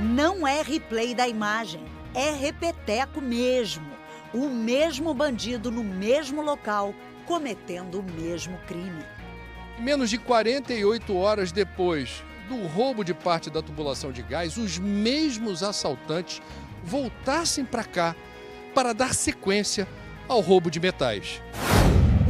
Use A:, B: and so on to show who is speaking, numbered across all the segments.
A: Não é replay da imagem, é repeteco mesmo. O mesmo bandido no mesmo local, cometendo o mesmo crime.
B: Menos de 48 horas depois do roubo de parte da tubulação de gás, os mesmos assaltantes voltassem para cá para dar sequência ao roubo de metais.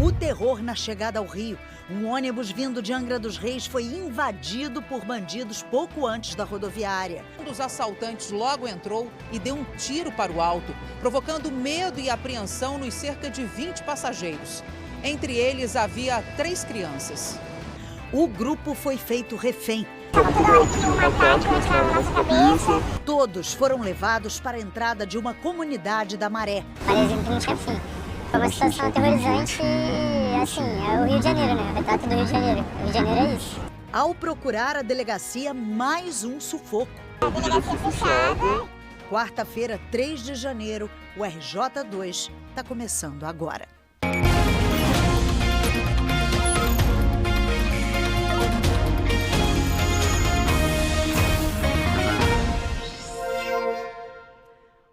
A: O terror na chegada ao Rio. Um ônibus vindo de Angra dos Reis foi invadido por bandidos pouco antes da rodoviária.
C: Um dos assaltantes logo entrou e deu um tiro para o alto, provocando medo e apreensão nos cerca de 20 passageiros. Entre eles havia 3 crianças.
A: O grupo foi feito refém. Todos foram levados para a entrada de uma comunidade da Maré.
D: Parecia que não tinha fim. Foi uma situação aterrorizante e, assim, é o Rio de Janeiro, né? O retrato do Rio de Janeiro. O Rio de Janeiro é isso.
A: Ao procurar a delegacia, mais um sufoco.
D: A delegacia fechada.
A: Quarta-feira, 3 de janeiro, o RJ2 está começando agora.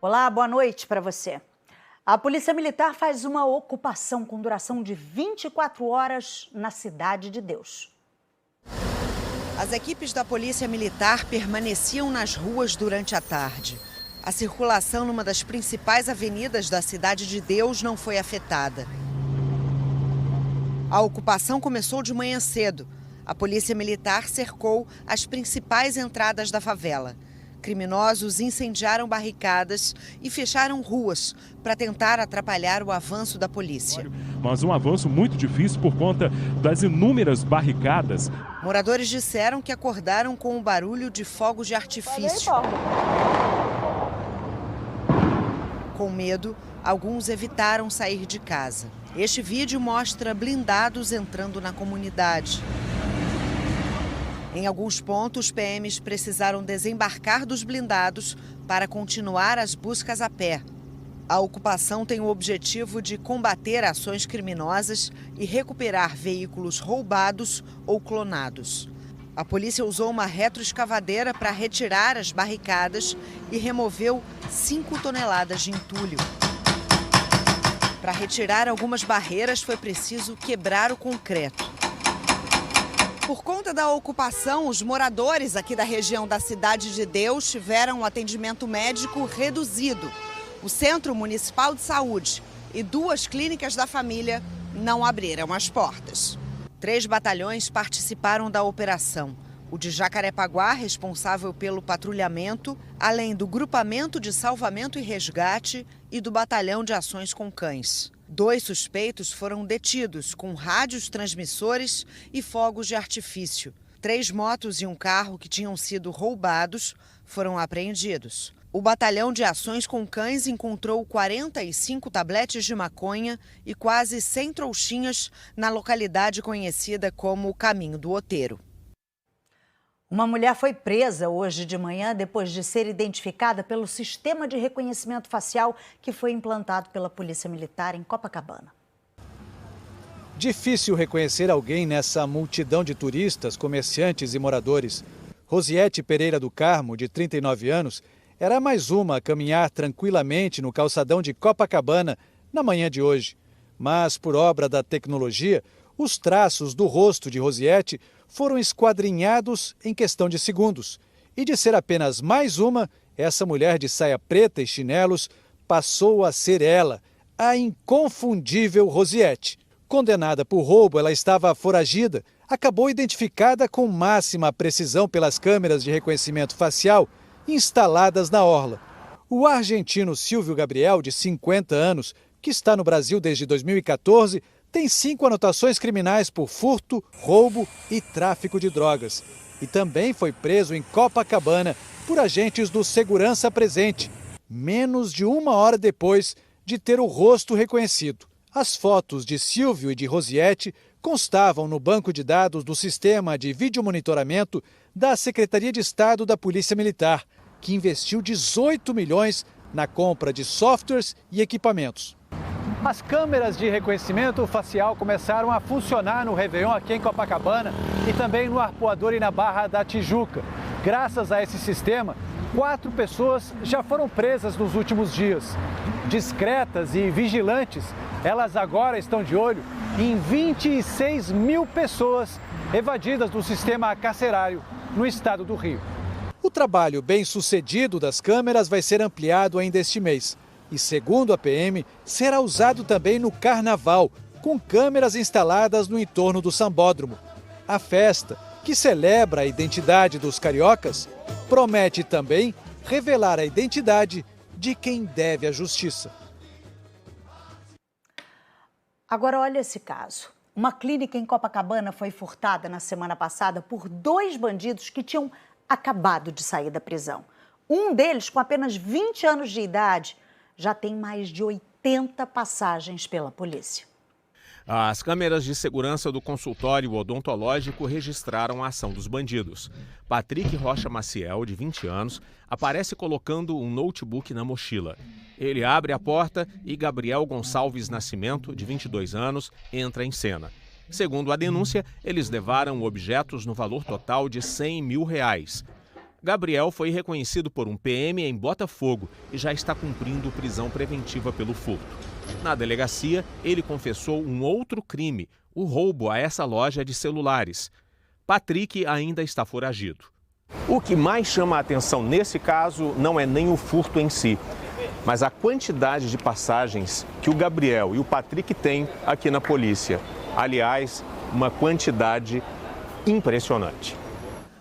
A: Olá, boa noite para você. A Polícia Militar faz uma ocupação com duração de 24 horas na Cidade de Deus.
E: As equipes da Polícia Militar permaneciam nas ruas durante a tarde. A circulação numa das principais avenidas da Cidade de Deus não foi afetada. A ocupação começou de manhã cedo. A Polícia Militar cercou as principais entradas da favela. Criminosos incendiaram barricadas e fecharam ruas para tentar atrapalhar o avanço da polícia.
F: Mas um avanço muito difícil por conta das inúmeras barricadas.
E: Moradores disseram que acordaram com o barulho de fogos de artifício. Com medo, alguns evitaram sair de casa. Este vídeo mostra blindados entrando na comunidade. Em alguns pontos, PMs precisaram desembarcar dos blindados para continuar as buscas a pé. A ocupação tem o objetivo de combater ações criminosas e recuperar veículos roubados ou clonados. A polícia usou uma retroescavadeira para retirar as barricadas e removeu 5 toneladas de entulho. Para retirar algumas barreiras, foi preciso quebrar o concreto. Por conta da ocupação, os moradores aqui da região da Cidade de Deus tiveram um atendimento médico reduzido. O Centro Municipal de Saúde e 2 clínicas da família não abriram as portas. 3 batalhões participaram da operação. O de Jacarepaguá, responsável pelo patrulhamento, além do Grupamento de Salvamento e Resgate e do Batalhão de Ações com Cães. 2 suspeitos foram detidos com rádios transmissores e fogos de artifício. 3 motos e um carro que tinham sido roubados foram apreendidos. O Batalhão de Ações com Cães encontrou 45 tabletes de maconha e quase 100 trouxinhas na localidade conhecida como Caminho do Outeiro.
A: Uma mulher foi presa hoje de manhã depois de ser identificada pelo sistema de reconhecimento facial que foi implantado pela Polícia Militar em Copacabana.
G: Difícil reconhecer alguém nessa multidão de turistas, comerciantes e moradores. Rosiete Pereira do Carmo, de 39 anos, era mais uma a caminhar tranquilamente no calçadão de Copacabana na manhã de hoje. Mas, por obra da tecnologia, os traços do rosto de Rosiete foram esquadrinhados em questão de segundos. E de ser apenas mais uma, essa mulher de saia preta e chinelos passou a ser ela, a inconfundível Rosiete. Condenada por roubo, ela estava foragida, acabou identificada com máxima precisão pelas câmeras de reconhecimento facial instaladas na orla. O argentino Silvio Gabriel, de 50 anos, que está no Brasil desde 2014, tem 5 anotações criminais por furto, roubo e tráfico de drogas. E também foi preso em Copacabana por agentes do Segurança Presente, menos de 1 hora depois de ter o rosto reconhecido. As fotos de Silvio e de Rosiete constavam no banco de dados do Sistema de Videomonitoramento da Secretaria de Estado da Polícia Militar, que investiu 18 milhões na compra de softwares e equipamentos. As câmeras de reconhecimento facial começaram a funcionar no Réveillon aqui em Copacabana e também no Arpoador e na Barra da Tijuca. Graças a esse sistema, 4 pessoas já foram presas nos últimos dias. Discretas e vigilantes, elas agora estão de olho em 26 mil pessoas evadidas do sistema carcerário no estado do Rio. O trabalho bem sucedido das câmeras vai ser ampliado ainda este mês. E, segundo a PM, será usado também no Carnaval, com câmeras instaladas no entorno do Sambódromo. A festa, que celebra a identidade dos cariocas, promete também revelar a identidade de quem deve a justiça.
A: Agora olha esse caso. Uma clínica em Copacabana foi furtada na semana passada por 2 bandidos que tinham acabado de sair da prisão. Um deles, com apenas 20 anos de idade, já tem mais de 80 passagens pela polícia.
H: As câmeras de segurança do consultório odontológico registraram a ação dos bandidos. Patrick Rocha Maciel, de 20 anos, aparece colocando um notebook na mochila. Ele abre a porta e Gabriel Gonçalves Nascimento, de 22 anos, entra em cena. Segundo a denúncia, eles levaram objetos no valor total de R$100 mil. Gabriel foi reconhecido por um PM em Botafogo e já está cumprindo prisão preventiva pelo furto. Na delegacia, ele confessou um outro crime, o roubo a essa loja de celulares. Patrick ainda está foragido. O que mais chama a atenção nesse caso não é nem o furto em si, mas a quantidade de passagens que o Gabriel e o Patrick têm aqui na polícia. Aliás, uma quantidade impressionante.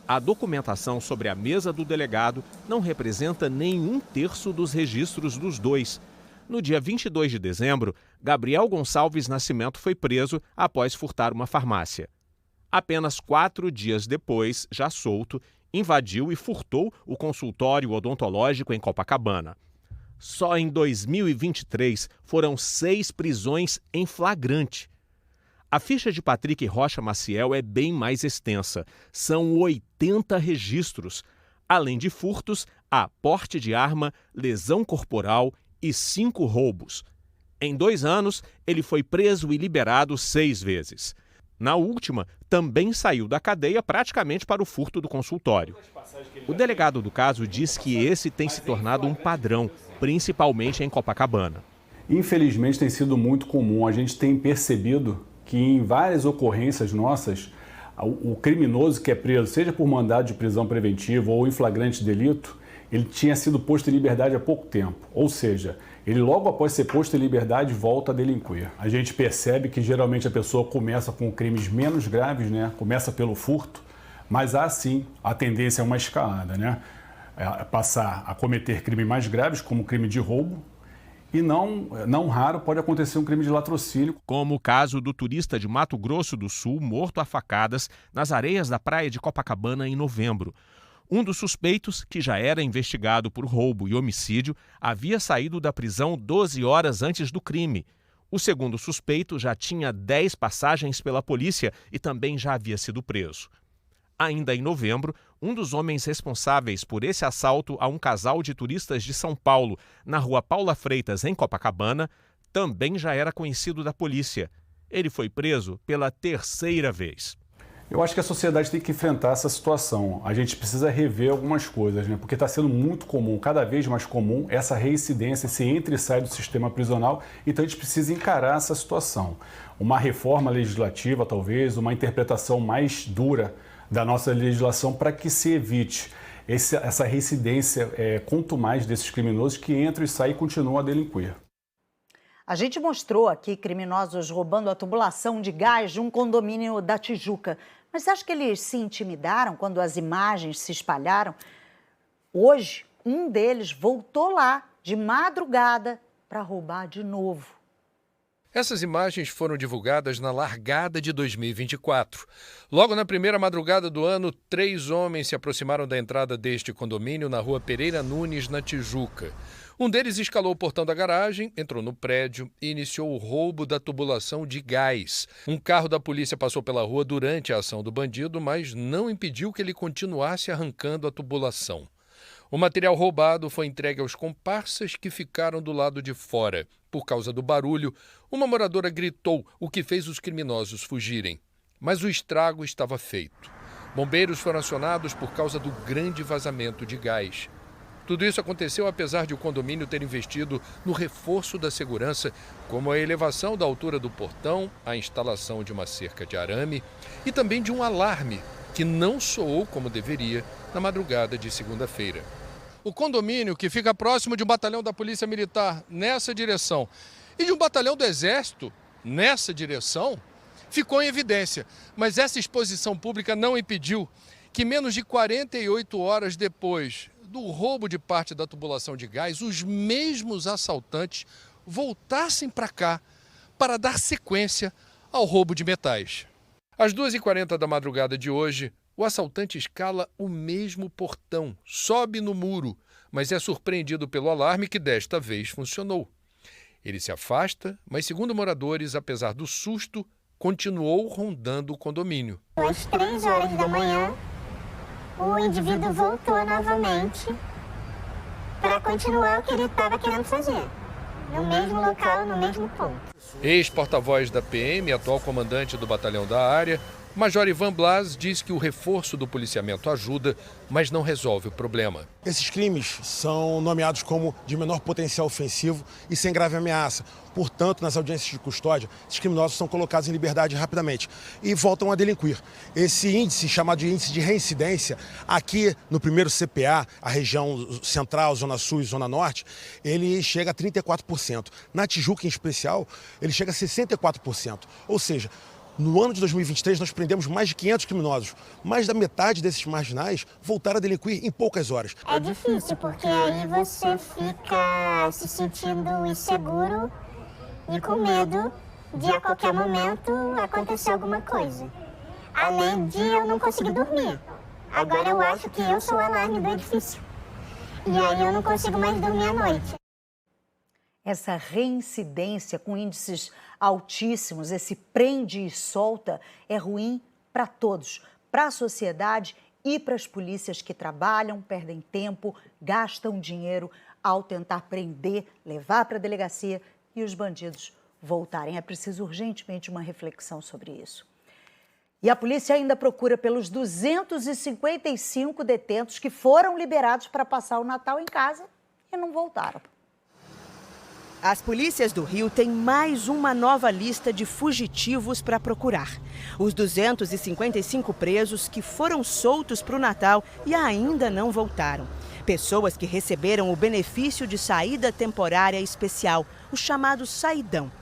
H: A documentação sobre a mesa do delegado não representa nem 1/3 dos registros dos dois. No dia 22 de dezembro, Gabriel Gonçalves Nascimento foi preso após furtar uma farmácia. Apenas 4 dias depois, já solto, invadiu e furtou o consultório odontológico em Copacabana. Só em 2023 foram 6 prisões em flagrante. A ficha de Patrick Rocha Maciel é bem mais extensa. São 80 registros. Além de furtos, há porte de arma, lesão corporal e 5 roubos. Em 2 anos, ele foi preso e liberado 6 vezes. Na última, também saiu da cadeia praticamente para o furto do consultório. O delegado do caso diz que esse tem se tornado um padrão, principalmente em Copacabana.
I: Infelizmente tem sido muito comum. A gente tem percebido que em várias ocorrências nossas, o criminoso que é preso, seja por mandado de prisão preventiva ou em flagrante delito, ele tinha sido posto em liberdade há pouco tempo. Ou seja, ele logo após ser posto em liberdade volta a delinquir. A gente percebe que geralmente a pessoa começa com crimes menos graves, né? Começa pelo furto, mas há sim a tendência a uma escalada, né? Passar a cometer crimes mais graves, como o crime de roubo, e não raro pode acontecer um crime de latrocínio.
H: Como o caso do turista de Mato Grosso do Sul morto a facadas nas areias da praia de Copacabana em novembro. Um dos suspeitos, que já era investigado por roubo e homicídio, havia saído da prisão 12 horas antes do crime. O segundo suspeito já tinha 10 passagens pela polícia e também já havia sido preso. Ainda em novembro, um dos homens responsáveis por esse assalto a um casal de turistas de São Paulo, na rua Paula Freitas, em Copacabana, também já era conhecido da polícia. Ele foi preso pela 3ª vez.
I: Eu acho que a sociedade tem que enfrentar essa situação. A gente precisa rever algumas coisas, né? Porque está sendo muito comum, cada vez mais comum, essa reincidência, esse entra e sai do sistema prisional. Então a gente precisa encarar essa situação. Uma reforma legislativa, talvez, uma interpretação mais dura da nossa legislação para que se evite essa reincidência contumaz desses criminosos que entram e saem e continuam a delinquir.
A: A gente mostrou aqui criminosos roubando a tubulação de gás de um condomínio da Tijuca. Mas você acha que eles se intimidaram quando as imagens se espalharam? Hoje, um deles voltou lá de madrugada para roubar de novo.
B: Essas imagens foram divulgadas na largada de 2024. Logo na primeira madrugada do ano, 3 homens se aproximaram da entrada deste condomínio na rua Pereira Nunes, na Tijuca. Um deles escalou o portão da garagem, entrou no prédio e iniciou o roubo da tubulação de gás. Um carro da polícia passou pela rua durante a ação do bandido, mas não impediu que ele continuasse arrancando a tubulação. O material roubado foi entregue aos comparsas que ficaram do lado de fora. Por causa do barulho, uma moradora gritou, o que fez os criminosos fugirem. Mas o estrago estava feito. Bombeiros foram acionados por causa do grande vazamento de gás. Tudo isso aconteceu apesar de o condomínio ter investido no reforço da segurança, como a elevação da altura do portão, a instalação de uma cerca de arame e também de um alarme que não soou como deveria na madrugada de segunda-feira. O condomínio, que fica próximo de um batalhão da Polícia Militar nessa direção e de um batalhão do Exército nessa direção, ficou em evidência. Mas essa exposição pública não impediu que menos de 48 horas depois do roubo de parte da tubulação de gás, os mesmos assaltantes voltassem para cá para dar sequência ao roubo de metais. Às 2h40 da madrugada de hoje, o assaltante escala o mesmo portão, sobe no muro, mas é surpreendido pelo alarme que desta vez funcionou. Ele se afasta, mas segundo moradores, apesar do susto, continuou rondando o condomínio.
D: Às 3 horas da manhã, o indivíduo voltou novamente para continuar o que ele estava querendo fazer, no mesmo local, no mesmo ponto.
B: Ex-porta-voz da PM, atual comandante do batalhão da área, Major Ivan Blas diz que o reforço do policiamento ajuda, mas não resolve o problema.
J: Esses crimes são nomeados como de menor potencial ofensivo e sem grave ameaça. Portanto, nas audiências de custódia, esses criminosos são colocados em liberdade rapidamente e voltam a delinquir. Esse índice, chamado de índice de reincidência, aqui no primeiro CPA, a região central, Zona Sul e Zona Norte, ele chega a 34%. Na Tijuca, em especial, ele chega a 64%. Ou seja, no ano de 2023, nós prendemos mais de 500 criminosos. Mais da metade desses marginais voltaram a delinquir em poucas horas.
D: É difícil, porque aí você fica se sentindo inseguro e com medo de a qualquer momento acontecer alguma coisa. Além de eu não conseguir dormir. Agora eu acho que eu sou o alarme do edifício. E aí eu não consigo mais dormir à noite.
A: Essa reincidência com índices altíssimos, esse prende e solta, é ruim para todos, para a sociedade e para as polícias que trabalham, perdem tempo, gastam dinheiro ao tentar prender, levar para a delegacia e os bandidos voltarem. É preciso urgentemente uma reflexão sobre isso. E a polícia ainda procura pelos 255 detentos que foram liberados para passar o Natal em casa e não voltaram.
K: As polícias do Rio têm mais uma nova lista de fugitivos para procurar. Os 255 presos que foram soltos para o Natal e ainda não voltaram. Pessoas que receberam o benefício de saída temporária especial, o chamado saidão.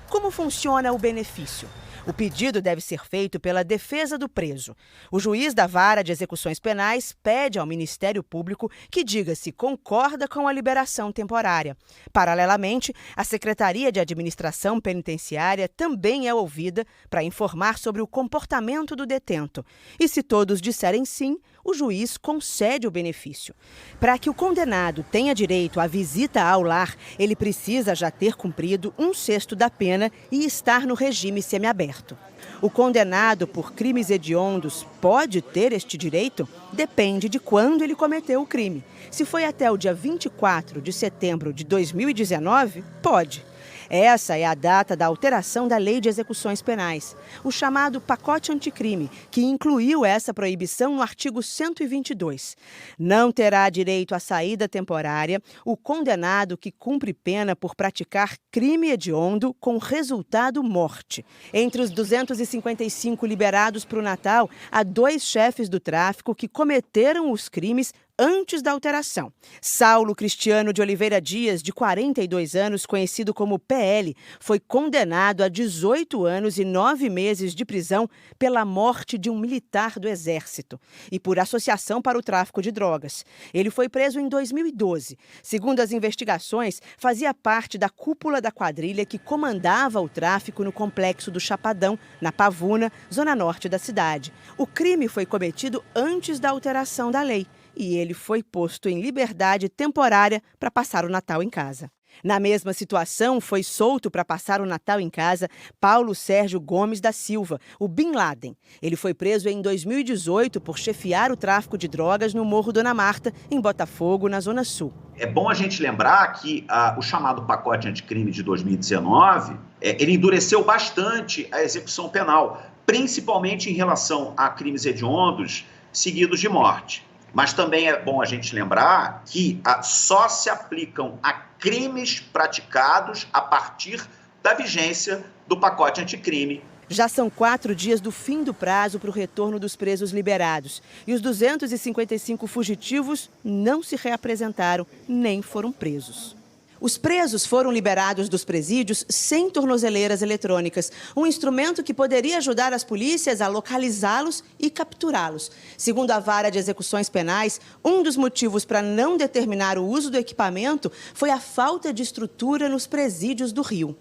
K: Como funciona o benefício? O pedido deve ser feito pela defesa do preso. O juiz da Vara de Execuções Penais pede ao Ministério Público que diga se concorda com a liberação temporária. Paralelamente, a Secretaria de Administração Penitenciária também é ouvida para informar sobre o comportamento do detento. E se todos disserem sim, o juiz concede o benefício. Para que o condenado tenha direito à visita ao lar, ele precisa já ter cumprido 1/6 da pena e estar no regime semiaberto. O condenado por crimes hediondos pode ter este direito? Depende de quando ele cometeu o crime. Se foi até o dia 24 de setembro de 2019, pode. Essa é a data da alteração da Lei de Execuções Penais, o chamado pacote anticrime, que incluiu essa proibição no artigo 122. Não terá direito à saída temporária o condenado que cumpre pena por praticar crime hediondo com resultado morte. Entre os 255 liberados para o Natal, há 2 chefes do tráfico que cometeram os crimes antes da alteração. Saulo Cristiano de Oliveira Dias, de 42 anos, conhecido como PL, foi condenado a 18 anos e 9 meses de prisão pela morte de um militar do Exército e por associação para o tráfico de drogas. Ele foi preso em 2012. Segundo as investigações, fazia parte da cúpula da quadrilha que comandava o tráfico no complexo do Chapadão, na Pavuna, zona norte da cidade. O crime foi cometido antes da alteração da lei e ele foi posto em liberdade temporária para passar o Natal em casa. Na mesma situação, foi solto para passar o Natal em casa Paulo Sérgio Gomes da Silva, o Bin Laden. Ele foi preso em 2018 por chefiar o tráfico de drogas no Morro Dona Marta, em Botafogo, na Zona Sul.
L: É bom a gente lembrar que o chamado pacote anticrime de 2019, ele endureceu bastante a execução penal, principalmente em relação a crimes hediondos seguidos de morte. Mas também é bom a gente lembrar que só se aplicam a crimes praticados a partir da vigência do pacote anticrime.
K: Já são 4 dias do fim do prazo para o retorno dos presos liberados. E os 255 fugitivos não se reapresentaram nem foram presos. Os presos foram liberados dos presídios sem tornozeleiras eletrônicas, um instrumento que poderia ajudar as polícias a localizá-los e capturá-los. Segundo a Vara de Execuções Penais, um dos motivos para não determinar o uso do equipamento foi a falta de estrutura nos presídios do Rio.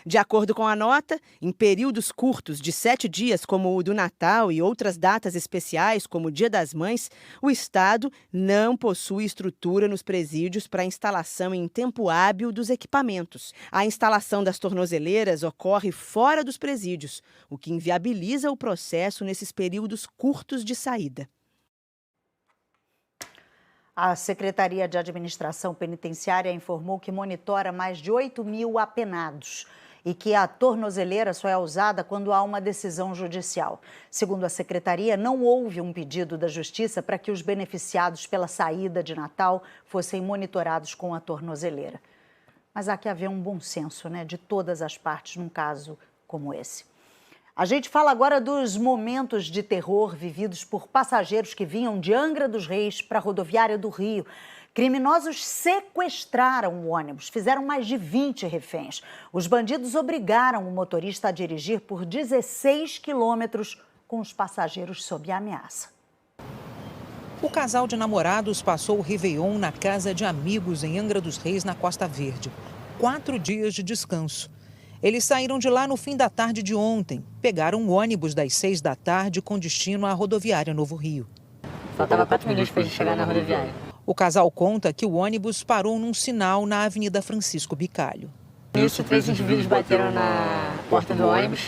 K: De acordo com a nota, em períodos curtos de 7 dias, como o do Natal e outras datas especiais, como o Dia das Mães, o Estado não possui estrutura nos presídios para a instalação em tempo hábil dos equipamentos. A instalação das tornozeleiras ocorre fora dos presídios, o que inviabiliza o processo nesses períodos curtos de saída.
A: A Secretaria de Administração Penitenciária informou que monitora mais de 8 mil apenados e que a tornozeleira só é usada quando há uma decisão judicial. Segundo a Secretaria, não houve um pedido da Justiça para que os beneficiados pela saída de Natal fossem monitorados com a tornozeleira. Mas há que haver um bom senso, de todas as partes num caso como esse. A gente fala agora dos momentos de terror vividos por passageiros que vinham de Angra dos Reis para a rodoviária do Rio. Criminosos sequestraram o ônibus, fizeram mais de 20 reféns. Os bandidos obrigaram o motorista a dirigir por 16 quilômetros com os passageiros sob ameaça.
C: O casal de namorados passou o Réveillon na casa de amigos em Angra dos Reis, na Costa Verde. 4 dias de descanso. Eles saíram de lá no fim da tarde de ontem. Pegaram um ônibus das 6 da tarde com destino à rodoviária Novo Rio.
M: Faltava 4 minutos para a gente chegar na rodoviária.
C: O casal conta que o ônibus parou num sinal na Avenida Francisco Bicalho.
M: Nisso, 3 indivíduos bateram na porta do ônibus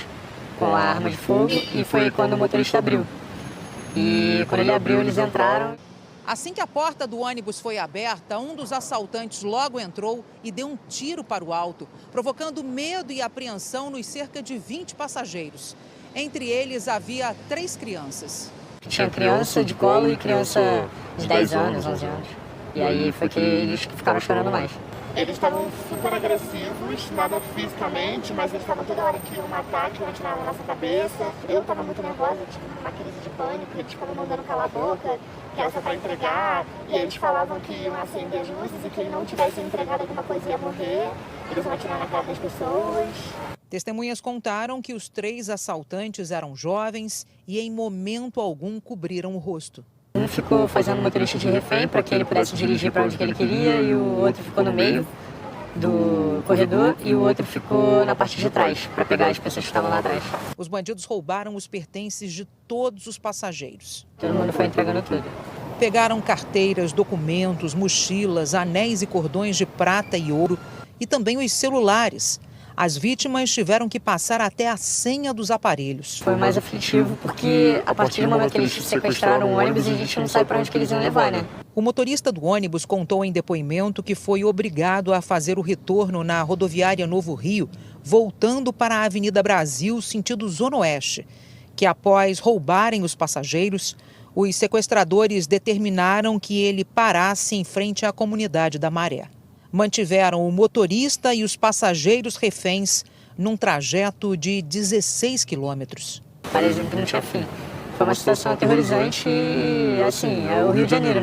M: com a arma de fogo e foi quando o motorista abriu. E quando ele abriu, eles entraram.
C: Assim que a porta do ônibus foi aberta, um dos assaltantes logo entrou e deu um tiro para o alto, provocando medo e apreensão nos cerca de 20 passageiros. Entre eles havia 3 crianças.
M: Tinha criança de colo e criança de 10 anos, 11 anos. E aí foi que eles ficaram chorando mais.
N: Eles estavam super agressivos, nada fisicamente, mas eles estavam toda hora que iam matar, que iam atirar na nossa cabeça. Eu estava muito nervosa, tive uma crise de pânico, eles ficavam mandando calar a boca, que era só para entregar. E eles falavam que iam acender as luzes e que não tivessem entregado alguma coisa ia morrer. Eles iam atirar na cara das pessoas.
C: Testemunhas contaram que os 3 assaltantes eram jovens e em momento algum cobriram o rosto.
M: Um ficou fazendo motorista de refém para que ele pudesse dirigir para onde ele queria e o outro ficou no meio do corredor e o outro ficou na parte de trás para pegar as pessoas que estavam lá atrás.
C: Os bandidos roubaram os pertences de todos os passageiros.
M: Todo mundo foi entregando tudo.
C: Pegaram carteiras, documentos, mochilas, anéis e cordões de prata e ouro e também os celulares. As vítimas tiveram que passar até a senha dos aparelhos.
M: Foi mais aflitivo porque a partir do momento que eles sequestraram o ônibus, a gente não sabe para onde que eles iam levar,
C: O motorista do ônibus contou em depoimento que foi obrigado a fazer o retorno na rodoviária Novo Rio, voltando para a Avenida Brasil, sentido Zona Oeste, que após roubarem os passageiros, os sequestradores determinaram que ele parasse em frente à comunidade da Maré. Mantiveram o motorista e os passageiros reféns num trajeto de 16 quilômetros.
M: Parece que não tinha fim. Foi uma situação aterrorizante e, assim, é o Rio de Janeiro,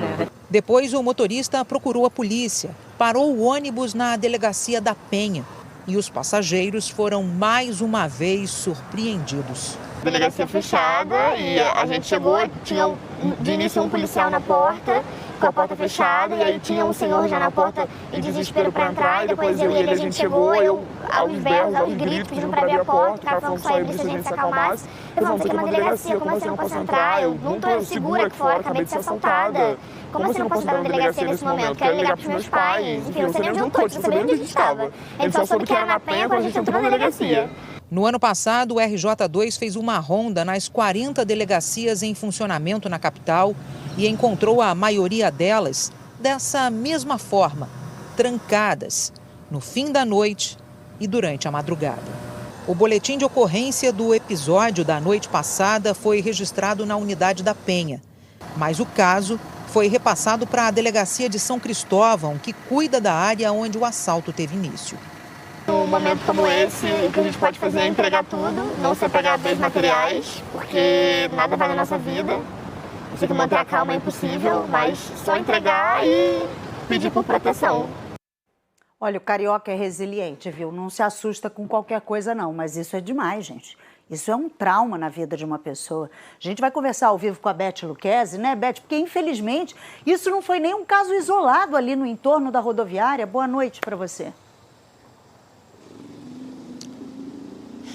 C: Depois, o motorista procurou a polícia, parou o ônibus na delegacia da Penha e os passageiros foram mais uma vez surpreendidos.
N: Delegacia fechada e a gente chegou, tinha de início um policial na porta, com a porta fechada, e aí tinha um senhor já na porta em desespero para entrar, e depois eu e ele a gente chegou, eu aos berros, aos gritos, pedindo para abrir a porta, o cara falando que só ia abrir se a gente se acalmasse. Eu falando, isso aqui é uma delegacia, como assim eu não posso entrar? Eu não estou segura aqui fora, acabei de ser assaltada. Como assim eu não posso entrar na delegacia nesse momento? Quero ligar para os meus pais. Enfim, eu não sei nem onde eu estou, não sabia onde a gente estava. A gente só soube que era na Penha quando a gente entrou na delegacia.
C: No ano passado, o RJ2 fez uma ronda nas 40 delegacias em funcionamento na capital e encontrou a maioria delas dessa mesma forma, trancadas, no fim da noite e durante a madrugada. O boletim de ocorrência do episódio da noite passada foi registrado na unidade da Penha, mas o caso foi repassado para a delegacia de São Cristóvão, que cuida da área onde o assalto teve início.
N: Num momento como esse, o que a gente pode fazer é entregar tudo, não se apegar a bens materiais, porque nada vai na nossa vida. Eu sei que manter a calma é impossível, mas só entregar e pedir por proteção.
A: Olha, o carioca é resiliente, viu? Não se assusta com qualquer coisa, não. Mas isso é demais, gente. Isso é um trauma na vida de uma pessoa. A gente vai conversar ao vivo com a Beth Lucchesi, né, Beth? Porque, infelizmente, isso não foi nem um caso isolado ali no entorno da rodoviária. Boa noite para você.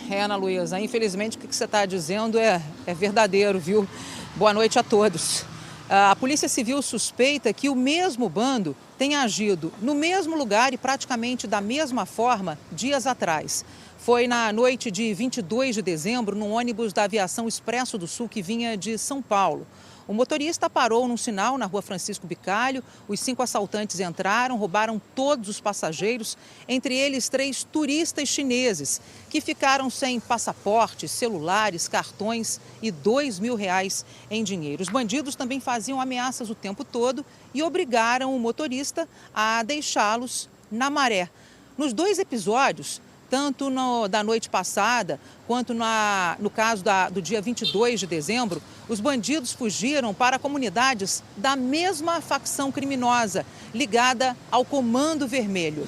C: Ana Luísa, infelizmente o que você está dizendo é verdadeiro, viu? Boa noite a todos. A Polícia Civil suspeita que o mesmo bando tenha agido no mesmo lugar e praticamente da mesma forma dias atrás. Foi na noite de 22 de dezembro, num ônibus da Aviação Expresso do Sul que vinha de São Paulo. O motorista parou num sinal na rua Francisco Bicalho, os 5 assaltantes entraram, roubaram todos os passageiros, entre eles 3 turistas chineses, que ficaram sem passaportes, celulares, cartões e R$2.000 em dinheiro. Os bandidos também faziam ameaças o tempo todo e obrigaram o motorista a deixá-los na maré. Nos 2 episódios, tanto da noite passada quanto no caso do dia 22 de dezembro, os bandidos fugiram para comunidades da mesma facção criminosa, ligada ao Comando Vermelho.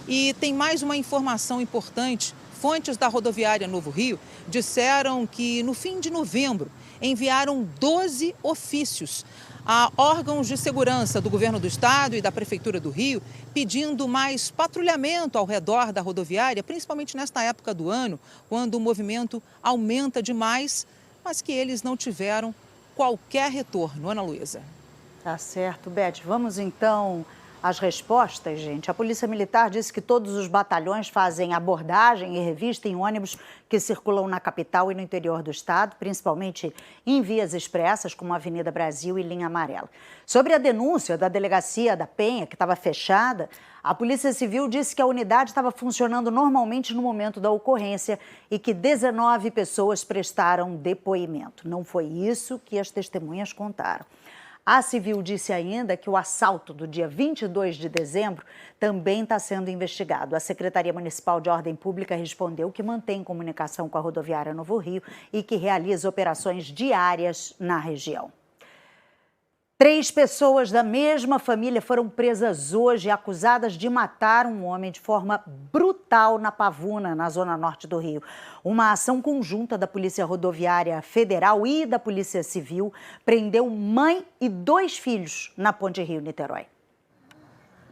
C: E tem mais uma informação importante. Fontes da rodoviária Novo Rio disseram que no fim de novembro enviaram 12 ofícios a órgãos de segurança do governo do estado e da prefeitura do Rio, pedindo mais patrulhamento ao redor da rodoviária, principalmente nesta época do ano, quando o movimento aumenta demais, mas que eles não tiveram qualquer retorno. Ana Luísa.
A: Tá certo, Beth. Vamos então às respostas, gente. A Polícia Militar disse que todos os batalhões fazem abordagem e revista em ônibus que circulam na capital e no interior do estado, principalmente em vias expressas, como a Avenida Brasil e Linha Amarela. Sobre a denúncia da delegacia da Penha, que estava fechada, a Polícia Civil disse que a unidade estava funcionando normalmente no momento da ocorrência e que 19 pessoas prestaram depoimento. Não foi isso que as testemunhas contaram. A Civil disse ainda que o assalto do dia 22 de dezembro também está sendo investigado. A Secretaria Municipal de Ordem Pública respondeu que mantém comunicação com a rodoviária Novo Rio e que realiza operações diárias na região. 3 pessoas da mesma família foram presas hoje, acusadas de matar um homem de forma brutal na Pavuna, na zona norte do Rio. Uma ação conjunta da Polícia Rodoviária Federal e da Polícia Civil prendeu mãe e 2 filhos na Ponte Rio-Niterói.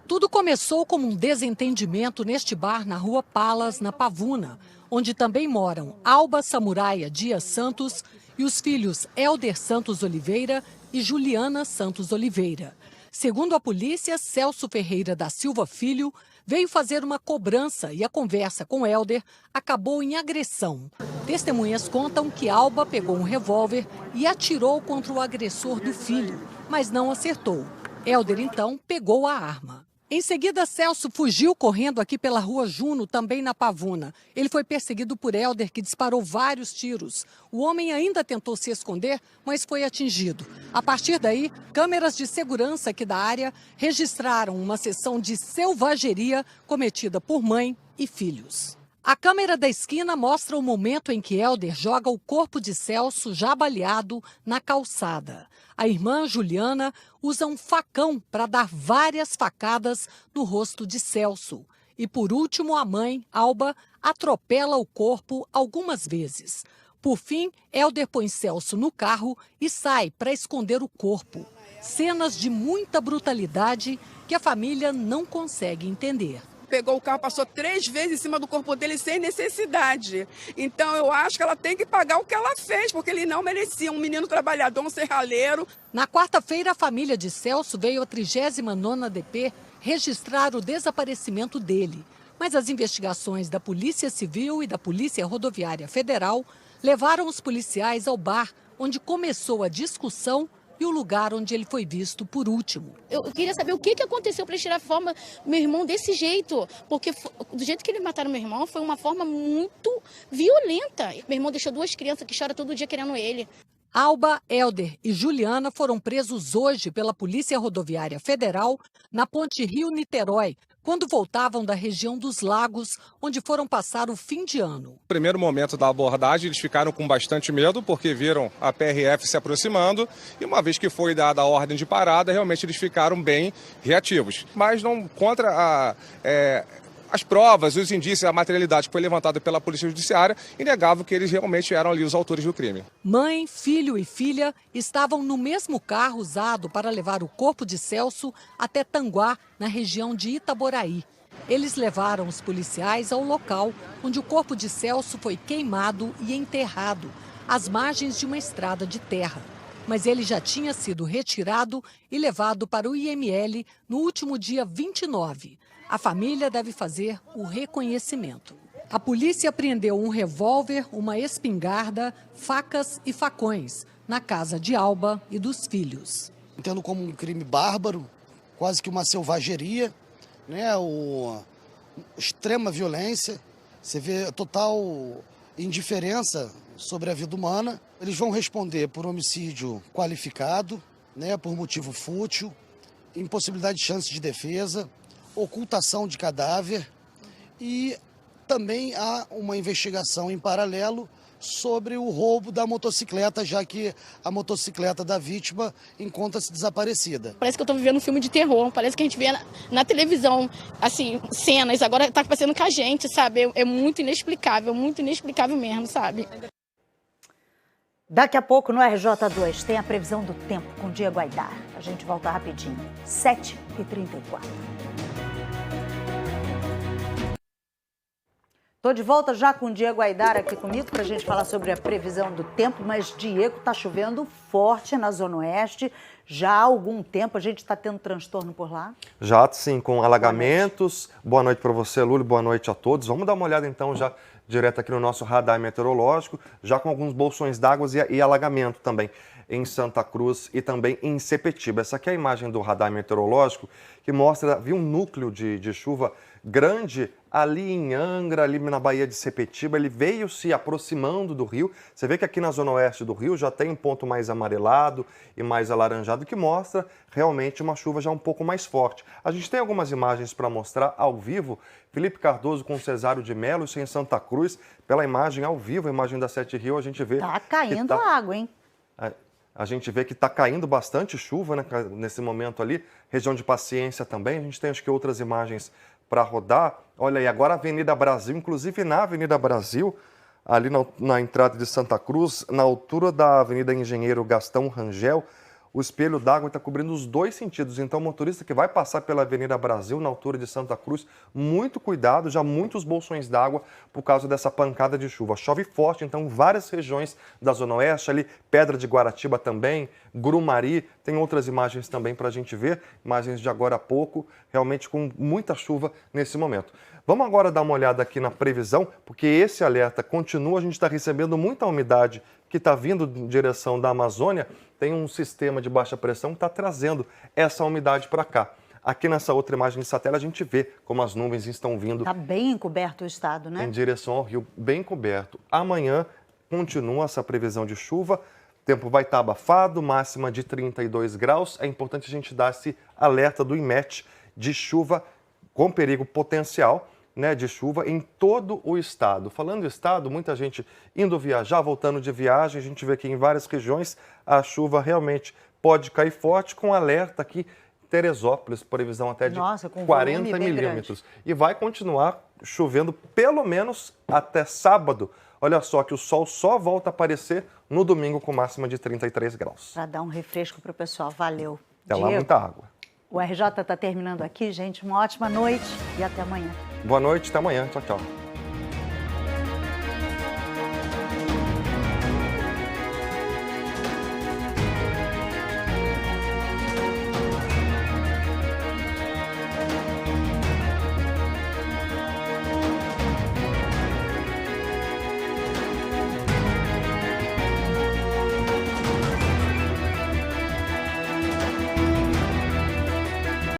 O: Tudo começou como um desentendimento neste bar na Rua Palas, na Pavuna, onde também moram Alba Samuraia Dias Santos e os filhos Helder Santos Oliveira e Juliana Santos Oliveira. Segundo a polícia, Celso Ferreira da Silva Filho veio fazer uma cobrança e a conversa com Helder acabou em agressão. Testemunhas contam que Alba pegou um revólver e atirou contra o agressor do filho, mas não acertou. Helder, então, pegou a arma. Em seguida, Celso fugiu correndo aqui pela Rua Juno, também na Pavuna. Ele foi perseguido por Helder, que disparou vários tiros. O homem ainda tentou se esconder, mas foi atingido. A partir daí, câmeras de segurança aqui da área registraram uma sessão de selvageria cometida por mãe e filhos. A câmera da esquina mostra o momento em que Helder joga o corpo de Celso, já baleado, na calçada. A irmã, Juliana, usa um facão para dar várias facadas no rosto de Celso. E, por último, a mãe, Alba, atropela o corpo algumas vezes. Por fim, Helder põe Celso no carro e sai para esconder o corpo. Cenas de muita brutalidade que a família não consegue entender.
P: Pegou o carro, passou 3 vezes em cima do corpo dele sem necessidade. Então eu acho que ela tem que pagar o que ela fez, porque ele não merecia. Um menino trabalhador, um serralheiro.
O: Na quarta-feira, a família de Celso veio à 39ª DP registrar o desaparecimento dele. Mas as investigações da Polícia Civil e da Polícia Rodoviária Federal levaram os policiais ao bar, onde começou a discussão e o lugar onde ele foi visto por último.
Q: Eu queria saber o que aconteceu para eles tirar forma meu irmão desse jeito, porque do jeito que eles mataram meu irmão foi uma forma muito violenta. Meu irmão deixou 2 crianças que choram todo dia querendo ele.
O: Alba, Helder e Juliana foram presos hoje pela Polícia Rodoviária Federal na ponte Rio-Niterói, quando voltavam da região dos Lagos, onde foram passar o fim de ano.
R: No primeiro momento da abordagem, eles ficaram com bastante medo, porque viram a PRF se aproximando, e uma vez que foi dada a ordem de parada, realmente eles ficaram bem reativos. Mas não contra as provas, os indícios, a materialidade que foi levantada pela Polícia Judiciária, inegável que eles realmente eram ali os autores do crime.
O: Mãe, filho e filha estavam no mesmo carro usado para levar o corpo de Celso até Tanguá, na região de Itaboraí. Eles levaram os policiais ao local onde o corpo de Celso foi queimado e enterrado, às margens de uma estrada de terra. Mas ele já tinha sido retirado e levado para o IML no último dia 29. A família deve fazer o reconhecimento. A polícia apreendeu um revólver, uma espingarda, facas e facões na casa de Alba e dos filhos.
S: Entendo como um crime bárbaro, quase que uma selvageria, né? Extrema violência, você vê total indiferença sobre a vida humana. Eles vão responder por homicídio qualificado, né? Por motivo fútil, impossibilidade de chance de defesa, ocultação de cadáver, e também há uma investigação em paralelo sobre o roubo da motocicleta, já que a motocicleta da vítima encontra-se desaparecida.
Q: Parece que eu estou vivendo um filme de terror, parece que a gente vê na televisão, assim, cenas, agora está passando com a gente, sabe? É muito inexplicável mesmo, sabe?
A: Daqui a pouco no RJ2 tem a previsão do tempo com Diego Aidar. A gente volta rapidinho, 7h34. Estou de volta já com o Diego Aidar aqui comigo para a gente falar sobre a previsão do tempo, mas, Diego, está chovendo forte na Zona Oeste já há algum tempo. A gente está tendo transtorno por lá?
T: Já, sim, com alagamentos. Boa noite para você, Lúlio, boa noite a todos. Vamos dar uma olhada então já direto aqui no nosso radar meteorológico, já com alguns bolsões d'água e alagamento também em Santa Cruz e também em Sepetiba. Essa aqui é a imagem do radar meteorológico que mostra, havia um núcleo de chuva grande ali em Angra, ali na Baía de Sepetiba. Ele veio se aproximando do rio. Você vê que aqui na zona oeste do rio já tem um ponto mais amarelado e mais alaranjado, que mostra realmente uma chuva já um pouco mais forte. A gente tem algumas imagens para mostrar ao vivo. Felipe Cardoso com Cesário de Mello, isso em Santa Cruz. Pela imagem ao vivo, a imagem da Sete Rio, a gente vê...
A: Tá caindo água, hein?
T: A gente vê que está caindo bastante chuva, né, nesse momento ali. Região de Paciência também. A gente tem, acho que, outras imagens para rodar. Olha aí, agora a Avenida Brasil, inclusive na Avenida Brasil, ali na entrada de Santa Cruz, na altura da Avenida Engenheiro Gastão Rangel, o espelho d'água está cobrindo os dois sentidos. Então, o motorista que vai passar pela Avenida Brasil, na altura de Santa Cruz, muito cuidado, já muitos bolsões d'água por causa dessa pancada de chuva. Chove forte, então, em várias regiões da Zona Oeste, ali, Pedra de Guaratiba também, Grumari, tem outras imagens também para a gente ver, imagens de agora há pouco, realmente com muita chuva nesse momento. Vamos agora dar uma olhada aqui na previsão, porque esse alerta continua, a gente está recebendo muita umidade que está vindo em direção da Amazônia. Tem um sistema de baixa pressão que está trazendo essa umidade para cá. Aqui nessa outra imagem de satélite a gente vê como as nuvens estão vindo.
A: Está bem encoberto o estado, né?
T: Em direção ao rio, bem coberto. Amanhã continua essa previsão de chuva, o tempo vai estar abafado, máxima de 32 graus. É importante a gente dar esse alerta do IMET de chuva com perigo potencial, né, de chuva em todo o estado. Falando do estado, muita gente indo viajar, voltando de viagem, a gente vê que em várias regiões a chuva realmente pode cair forte, com alerta aqui em Teresópolis, previsão até de 40 milímetros. E vai continuar chovendo pelo menos até sábado. Olha só que o sol só volta a aparecer no domingo com máxima de 33 graus.
A: Para dar um refresco para o pessoal. Valeu.
T: Até lá, muita água.
A: O RJ está terminando aqui, gente. Uma ótima noite e até amanhã.
T: Boa noite, até amanhã. Tchau, tchau.